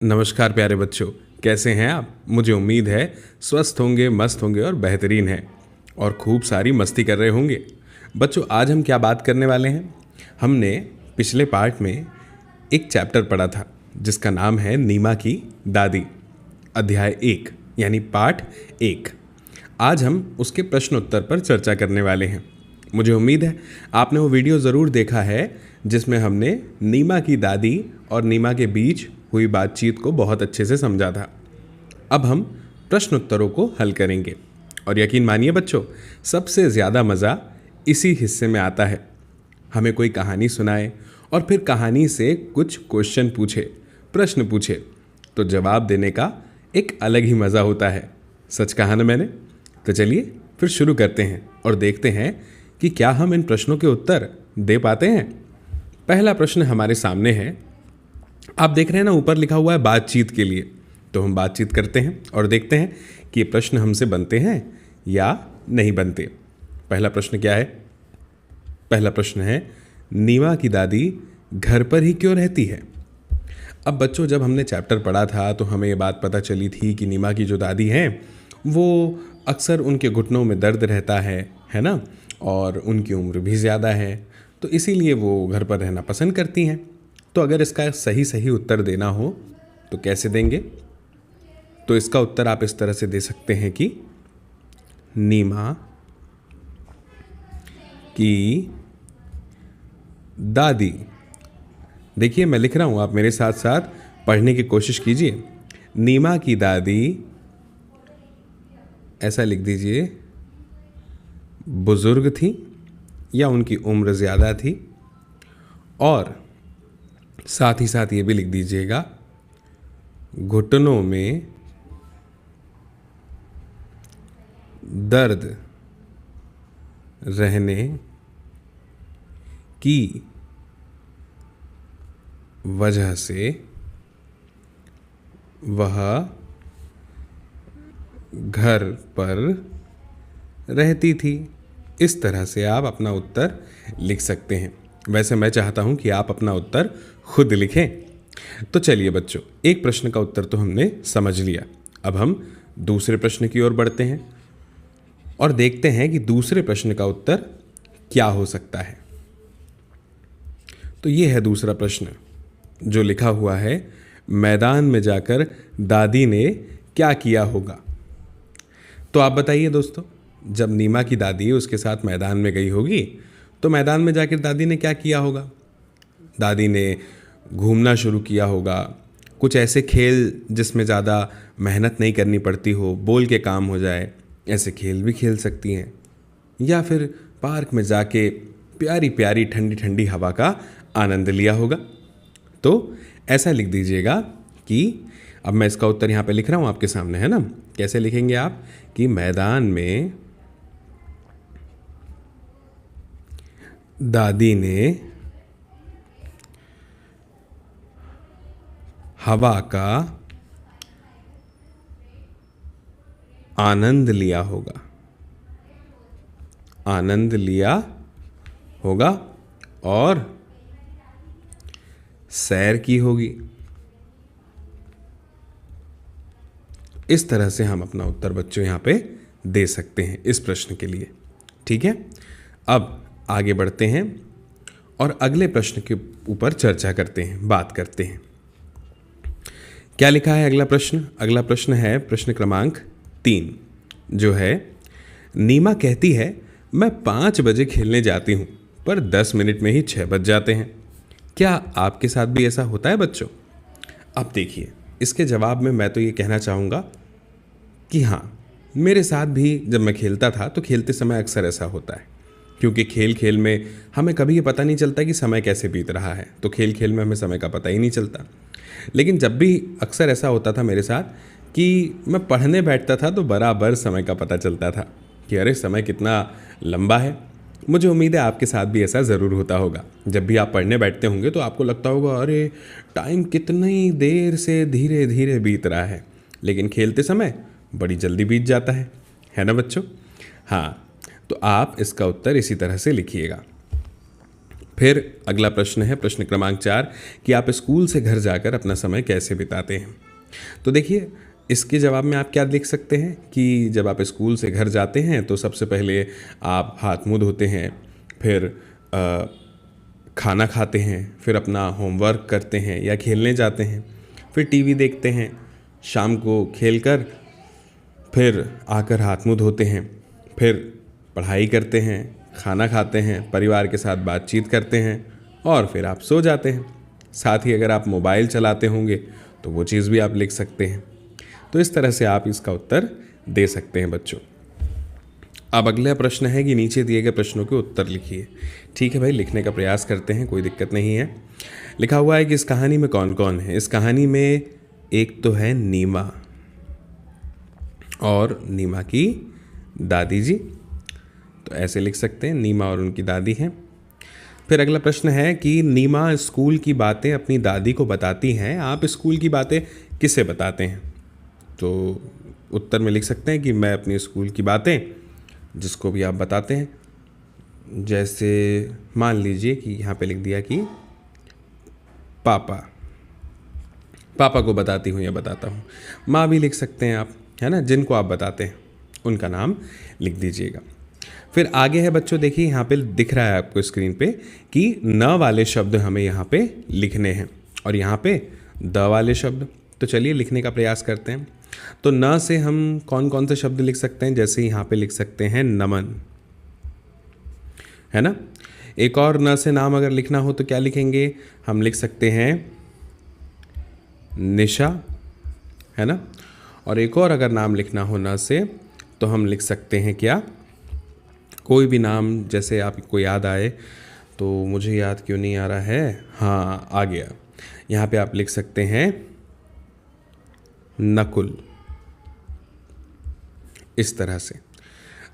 नमस्कार प्यारे बच्चों, कैसे हैं आप। मुझे उम्मीद है स्वस्थ होंगे, मस्त होंगे और बेहतरीन हैं और खूब सारी मस्ती कर रहे होंगे। बच्चों, आज हम क्या बात करने वाले हैं। हमने पिछले पार्ट में एक चैप्टर पढ़ा था जिसका नाम है नीमा की दादी, अध्याय 1 यानी पाठ 1। आज हम उसके प्रश्न उत्तर पर चर्चा करने वाले हैं। मुझे उम्मीद है आपने वो वीडियो ज़रूर देखा है जिसमें हमने नीमा की दादी और नीमा के बीच हुई बातचीत को बहुत अच्छे से समझा था। अब हम प्रश्न उत्तरों को हल करेंगे और यकीन मानिए बच्चों, सबसे ज़्यादा मज़ा इसी हिस्से में आता है। हमें कोई कहानी सुनाए और फिर कहानी से कुछ क्वेश्चन पूछे, प्रश्न पूछे, तो जवाब देने का एक अलग ही मज़ा होता है। सच कहा ना मैंने। तो चलिए फिर शुरू करते हैं और देखते हैं कि क्या हम इन प्रश्नों के उत्तर दे पाते हैं। पहला प्रश्न हमारे सामने है। आप देख रहे हैं ना, ऊपर लिखा हुआ है बातचीत के लिए। तो हम बातचीत करते हैं और देखते हैं कि ये प्रश्न हमसे बनते हैं या नहीं बनते। पहला प्रश्न क्या है? पहला प्रश्न है, नीमा की दादी घर पर ही क्यों रहती है? अब बच्चों, जब हमने चैप्टर पढ़ा था तो हमें ये बात पता चली थी कि नीमा की जो दादी हैं वो अक्सर उनके घुटनों में दर्द रहता है ना, और उनकी उम्र भी ज़्यादा है, तो इसीलिए वो घर पर रहना पसंद करती हैं। तो अगर इसका सही सही उत्तर देना हो तो कैसे देंगे? तो इसका उत्तर आप इस तरह से दे सकते हैं कि नीमा की दादी। देखिए मैं लिख रहा हूं, आप मेरे साथ साथ पढ़ने की कोशिश कीजिए। नीमा की दादी, ऐसा लिख दीजिए, बुजुर्ग थी या उनकी उम्र ज़्यादा थी, और साथ ही साथ ये भी लिख दीजिएगा, घुटनों में दर्द रहने की वजह से वह घर पर रहती थी। इस तरह से आप अपना उत्तर लिख सकते हैं। वैसे मैं चाहता हूं कि आप अपना उत्तर खुद लिखें। तो चलिए बच्चों, एक प्रश्न का उत्तर तो हमने समझ लिया। अब हम दूसरे प्रश्न की ओर बढ़ते हैं और देखते हैं कि दूसरे प्रश्न का उत्तर क्या हो सकता है। तो ये है दूसरा प्रश्न जो लिखा हुआ है, मैदान में जाकर दादी ने क्या किया होगा। तो आप बताइए दोस्तों, जब नीमा की दादी उसके साथ मैदान में गई होगी तो मैदान में जाकर दादी ने क्या किया होगा? दादी ने घूमना शुरू किया होगा, कुछ ऐसे खेल जिसमें ज़्यादा मेहनत नहीं करनी पड़ती हो, बोल के काम हो जाए, ऐसे खेल भी खेल सकती हैं। या फिर पार्क में जाके प्यारी प्यारी ठंडी ठंडी हवा का आनंद लिया होगा। तो ऐसा लिख दीजिएगा कि, अब मैं इसका उत्तर यहाँ पे लिख रहा हूँ आपके सामने, है ना। कैसे लिखेंगे आप कि मैदान में दादी ने हवा का आनंद लिया होगा, आनंद लिया होगा और सैर की होगी। इस तरह से हम अपना उत्तर बच्चों यहाँ पे दे सकते हैं इस प्रश्न के लिए। ठीक है, अब आगे बढ़ते हैं और अगले प्रश्न के ऊपर चर्चा करते हैं, बात करते हैं। क्या लिखा है अगला प्रश्न? अगला प्रश्न है प्रश्न क्रमांक 3, जो है, नीमा कहती है मैं 5 बजे खेलने जाती हूँ पर 10 मिनट में ही 6 बज जाते हैं। क्या आपके साथ भी ऐसा होता है बच्चों? अब देखिए, इसके जवाब में मैं तो ये कहना चाहूँगा कि हाँ, मेरे साथ भी जब मैं खेलता था तो खेलते समय अक्सर ऐसा होता है, क्योंकि खेल खेल में हमें कभी ये पता नहीं चलता कि समय कैसे बीत रहा है। तो खेल खेल में हमें समय का पता ही नहीं चलता। लेकिन जब भी अक्सर ऐसा होता था मेरे साथ कि मैं पढ़ने बैठता था तो बराबर समय का पता चलता था कि अरे समय कितना लंबा है। मुझे उम्मीद है आपके साथ भी ऐसा ज़रूर होता होगा। जब भी आप पढ़ने बैठते होंगे तो आपको लगता होगा अरे टाइम कितनी देर से धीरे धीरे बीत रहा है, लेकिन खेलते समय बड़ी जल्दी बीत जाता है ना बच्चों? हाँ, तो आप इसका उत्तर इसी तरह से लिखिएगा। फिर अगला प्रश्न है प्रश्न क्रमांक 4 कि आप स्कूल से घर जाकर अपना समय कैसे बिताते हैं। तो देखिए इसके जवाब में आप क्या लिख सकते हैं कि जब आप स्कूल से घर जाते हैं तो सबसे पहले आप हाथ मुंह धोते हैं, फिर खाना खाते हैं, फिर अपना होमवर्क करते हैं या खेलने जाते हैं, फिर टीवी देखते हैं, शाम को खेलकर फिर आकर हाथ मुंह धोते हैं, फिर पढ़ाई करते हैं, खाना खाते हैं, परिवार के साथ बातचीत करते हैं और फिर आप सो जाते हैं। साथ ही अगर आप मोबाइल चलाते होंगे तो वो चीज़ भी आप लिख सकते हैं। तो इस तरह से आप इसका उत्तर दे सकते हैं बच्चों। अब अगला प्रश्न है कि नीचे दिए गए प्रश्नों के उत्तर लिखिए। ठीक है भाई, लिखने का प्रयास करते हैं, कोई दिक्कत नहीं है। लिखा हुआ है कि इस कहानी में कौन कौन है। इस कहानी में एक तो है नीमा और नीमा की दादी जी, तो ऐसे लिख सकते हैं, नीमा और उनकी दादी हैं। फिर अगला प्रश्न है कि नीमा स्कूल की बातें अपनी दादी को बताती हैं, आप स्कूल की बातें किसे बताते हैं। तो उत्तर में लिख सकते हैं कि मैं अपनी स्कूल की बातें जिसको भी आप बताते हैं, जैसे मान लीजिए कि यहाँ पे लिख दिया कि पापा को बताती हूँ या बताता हूँ। माँ भी लिख सकते हैं आप, है ना, जिनको आप बताते हैं उनका नाम लिख दीजिएगा। फिर आगे है बच्चों, देखिए यहाँ पे दिख रहा है आपको स्क्रीन पे कि न वाले शब्द हमें यहाँ पे लिखने हैं और यहाँ पे द वाले शब्द। तो चलिए लिखने का प्रयास करते हैं। तो न से हम कौन कौन से शब्द लिख सकते हैं, जैसे यहाँ पे लिख सकते हैं नमन, है ना। एक और न से नाम अगर लिखना हो तो क्या लिखेंगे, हम लिख सकते हैं निशा, है ना। और एक और अगर नाम लिखना हो न से तो हम लिख सकते हैं क्या, कोई भी नाम जैसे आपको याद आए। तो मुझे याद क्यों नहीं आ रहा है, हाँ आ गया। यहाँ पे आप लिख सकते हैं नकुल, इस तरह से।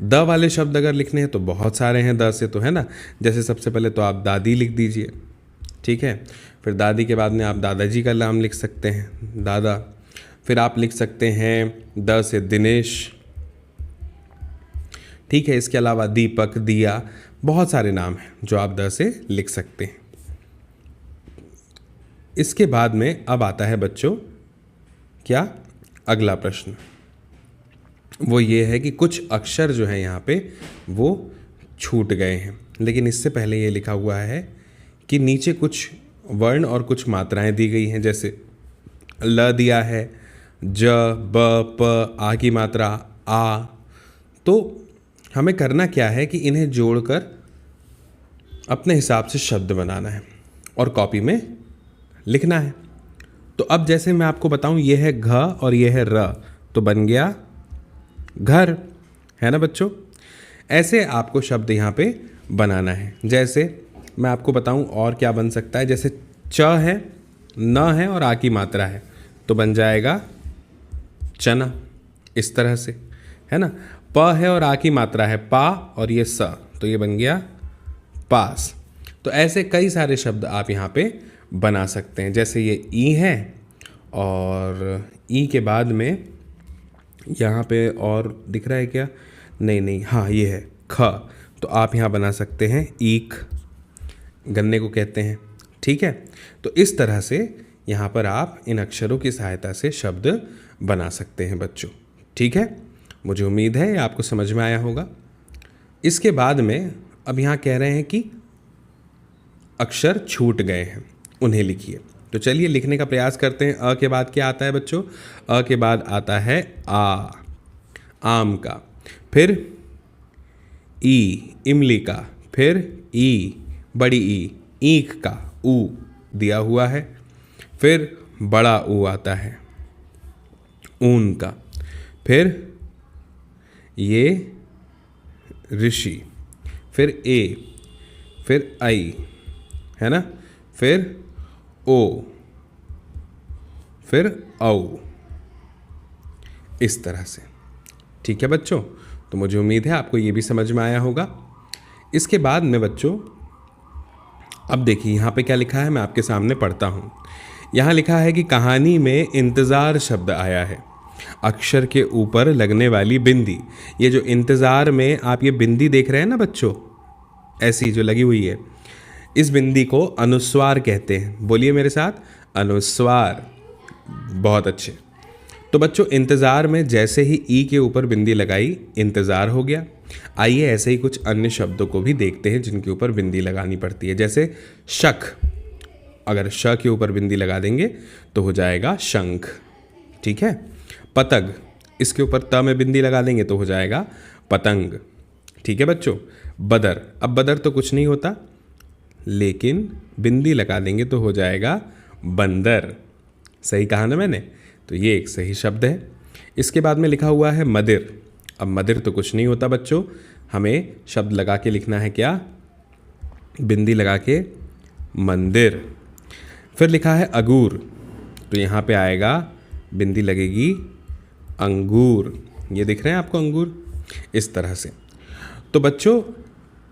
द वाले शब्द अगर लिखने हैं तो बहुत सारे हैं द से, तो है ना। जैसे सबसे पहले तो आप दादी लिख दीजिए, ठीक है। फिर दादी के बाद में आप दादाजी का नाम लिख सकते हैं, दादा। फिर आप लिख सकते हैं द से दिनेश, ठीक है। इसके अलावा दीपक, दिया, बहुत सारे नाम हैं जो आप द से लिख सकते हैं। इसके बाद में अब आता है बच्चों क्या, अगला प्रश्न। वो ये है कि कुछ अक्षर जो है यहाँ पे वो छूट गए हैं, लेकिन इससे पहले ये लिखा हुआ है कि नीचे कुछ वर्ण और कुछ मात्राएं दी गई हैं। जैसे ल दिया है, ज, ब, प, आ की मात्रा आ। तो हमें करना क्या है कि इन्हें जोड़कर अपने हिसाब से शब्द बनाना है और कॉपी में लिखना है। तो अब जैसे मैं आपको बताऊं, ये है घ और ये है र, तो बन गया घर, है ना बच्चों। ऐसे आपको शब्द यहाँ पे बनाना है। जैसे मैं आपको बताऊं और क्या बन सकता है, जैसे च है, न है और आ की मात्रा है, तो बन जाएगा चना, इस तरह से, है ना। प है और आ की मात्रा है पा और ये स, तो ये बन गया पास। तो ऐसे कई सारे शब्द आप यहाँ पे बना सकते हैं। जैसे ये ई है और ई के बाद में यहाँ पे और दिख रहा है क्या, नहीं, हाँ ये है ख, तो आप यहाँ बना सकते हैं ईख, गन्ने को कहते हैं, ठीक है। तो इस तरह से यहाँ पर आप इन अक्षरों की सहायता से शब्द बना सकते हैं बच्चों, ठीक है। मुझे उम्मीद है आपको समझ में आया होगा। इसके बाद में अब यहाँ कह रहे हैं कि अक्षर छूट गए हैं, उन्हें लिखिए। तो चलिए लिखने का प्रयास करते हैं। अ के बाद क्या आता है बच्चों, अ के बाद आता है आ, आम का, फिर ई, इमली का, फिर ई, बड़ी ई, ईख का, ऊ दिया हुआ है, फिर बड़ा ऊ आता है, ऊन का, फिर ये ऋषि, फिर ए, फिर आई, है ना, फिर ओ, फिर औ, इस तरह से, ठीक है बच्चों। तो मुझे उम्मीद है आपको ये भी समझ में आया होगा। इसके बाद में बच्चों अब देखिए यहाँ पे क्या लिखा है, मैं आपके सामने पढ़ता हूँ। यहाँ लिखा है कि कहानी में इंतज़ार शब्द आया है, अक्षर के ऊपर लगने वाली बिंदी। ये जो इंतज़ार में आप ये बिंदी देख रहे हैं ना बच्चों, ऐसी जो लगी हुई है, इस बिंदी को अनुस्वार कहते हैं। बोलिए मेरे साथ, अनुस्वार। बहुत अच्छे। तो बच्चों इंतज़ार में जैसे ही ई के ऊपर बिंदी लगाई, इंतज़ार हो गया। आइए ऐसे ही कुछ अन्य शब्दों को भी देखते हैं जिनके ऊपर बिंदी लगानी पड़ती है। जैसे शक, अगर श के ऊपर बिंदी लगा देंगे तो हो जाएगा शंख। ठीक है। पतंग, इसके ऊपर त में बिंदी लगा देंगे तो हो जाएगा पतंग। ठीक है बच्चों। बदर, अब बदर तो कुछ नहीं होता, लेकिन बिंदी लगा देंगे तो हो जाएगा बंदर। सही कहा ना मैंने? तो ये एक सही शब्द है। इसके बाद में लिखा हुआ है मदिर। अब मदिर तो कुछ नहीं होता बच्चों, हमें शब्द लगा के लिखना है क्या? बिंदी लगा के, मंदिर। फिर लिखा है अगूर, तो यहाँ पे आएगा बिंदी लगेगी अंगूर। ये दिख रहे हैं आपको अंगूर? इस तरह से। तो बच्चों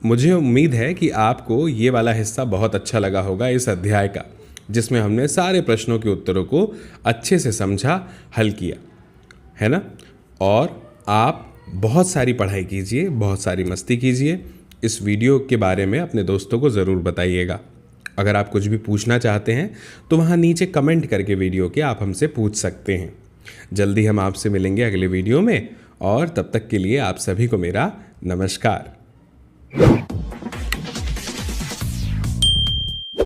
मुझे उम्मीद है कि आपको ये वाला हिस्सा बहुत अच्छा लगा होगा इस अध्याय का, जिसमें हमने सारे प्रश्नों के उत्तरों को अच्छे से समझा, हल किया, है ना? और आप बहुत सारी पढ़ाई कीजिए, बहुत सारी मस्ती कीजिए। इस वीडियो के बारे में अपने दोस्तों को ज़रूर बताइएगा। अगर आप कुछ भी पूछना चाहते हैं तो वहाँ नीचे कमेंट करके वीडियो के आप हमसे पूछ सकते हैं। जल्दी हम आपसे मिलेंगे अगले वीडियो में, और तब तक के लिए आप सभी को मेरा नमस्कार।